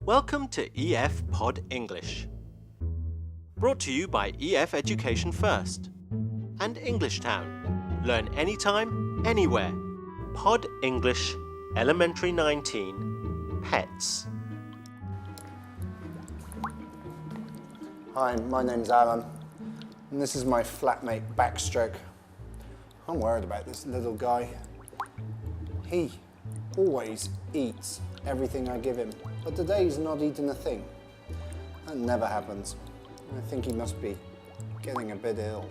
Welcome to EF Pod English. Brought to you by EF Education First and Englishtown. Learn anytime, anywhere. Pod English Elementary 19 Pets. Hi, my name's Alan, and this is my flatmate Backstroke. I'm worried about this little guy. He always eats everything I give him, but today he's not eating a thing. That never happens. I think he must be getting a bit ill.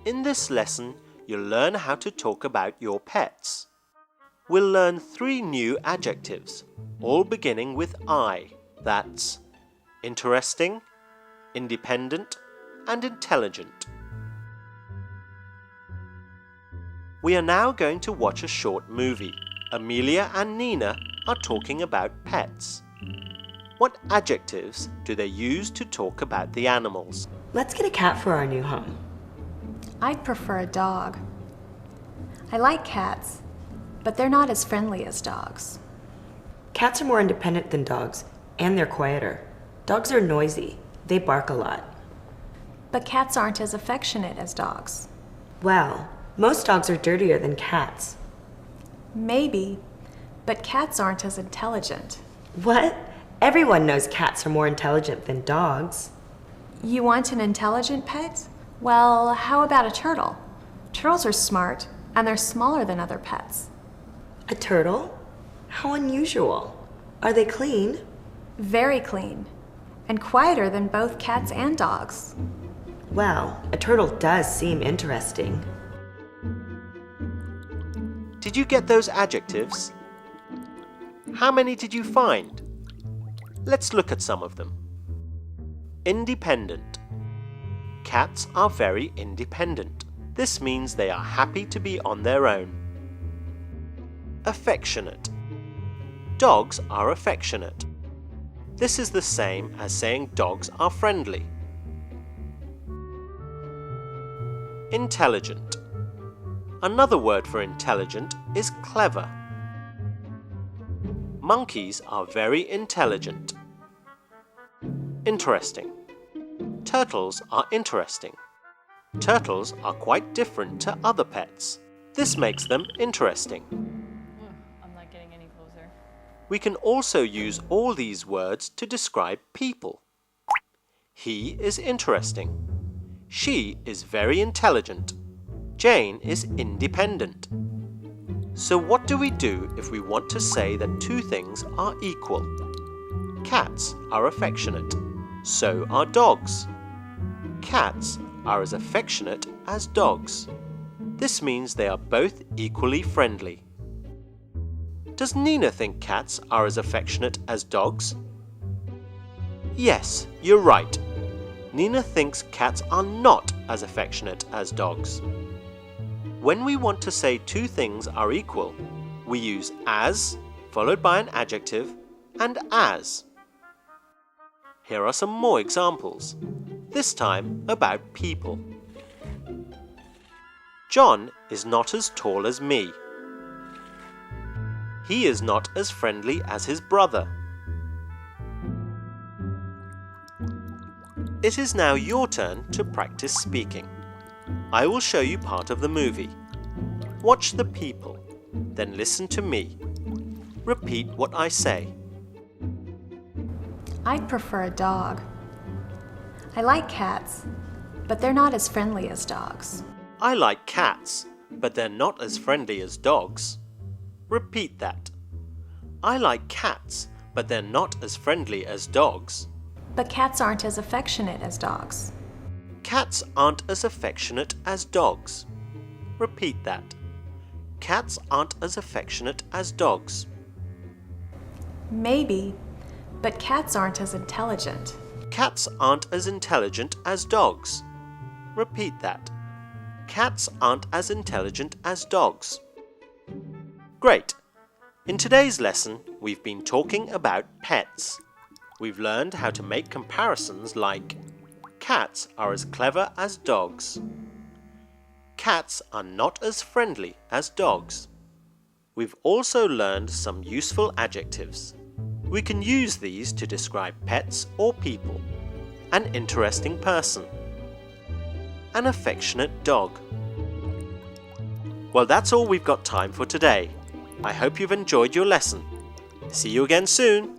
In this lesson, you'll learn how to talk about your pets. We'll learn 3 new adjectives, all beginning with I. That's interesting, independent, and intelligent. We are now going to watch a short movie. Amelia and Nina are talking about pets. What adjectives do they use to talk about the animals? Let's get a cat for our new home. I'd prefer a dog. I like cats, but they're not as friendly as dogs. Cats are more independent than dogs, and they're quieter. Dogs are noisy. They bark a lot. But cats aren't as affectionate as dogs. Well, most dogs are dirtier than cats. Maybe, but cats aren't as intelligent. What? Everyone knows cats are more intelligent than dogs. You want an intelligent pet? Well, how about a turtle? Turtles are smart, and they're smaller than other pets. A turtle? How unusual. Are they clean? Very clean, and quieter than both cats and dogs. Well, a turtle does seem interesting. Did you get those adjectives? How many did you find? Let's look at some of them. Independent. Cats are very independent. This means they are happy to be on their own. Affectionate. Dogs are affectionate. This is the same as saying dogs are friendly. Intelligent. Another word for intelligent is clever. Monkeys are very intelligent. Interesting. Turtles are interesting. Turtles are quite different to other pets. This makes them interesting. I'm not getting any closer. We can also use all these words to describe people. He is interesting. She is very intelligent. Jane is independent. So what do we do if we want to say that 2 things are equal? Cats are affectionate. So are dogs. Cats are as affectionate as dogs. This means they are both equally friendly. Does Nina think cats are as affectionate as dogs? Yes, you're right. Nina thinks cats are not as affectionate as dogs. When we want to say 2 things are equal, we use as, followed by an adjective, and as. Here are some more examples, this time about people. John is not as tall as me. He is not as friendly as his brother. It is now your turn to practice speaking. I will show you part of the movie. Watch the people, then listen to me. Repeat what I say. I'd prefer a dog. I like cats, but they're not as friendly as dogs. I like cats, but they're not as friendly as dogs. Repeat that. I like cats, but they're not as friendly as dogs. But cats aren't as affectionate as dogs. Cats aren't as affectionate as dogs. Repeat that. Cats aren't as affectionate as dogs. Maybe, but cats aren't as intelligent. Cats aren't as intelligent as dogs. Repeat that. Cats aren't as intelligent as dogs. Great! In today's lesson, we've been talking about pets. We've learned how to make comparisons like cats are as clever as dogs. Cats are not as friendly as dogs. We've also learned some useful adjectives. We can use these to describe pets or people. An interesting person. An affectionate dog. Well, that's all we've got time for today. I hope you've enjoyed your lesson. See you again soon.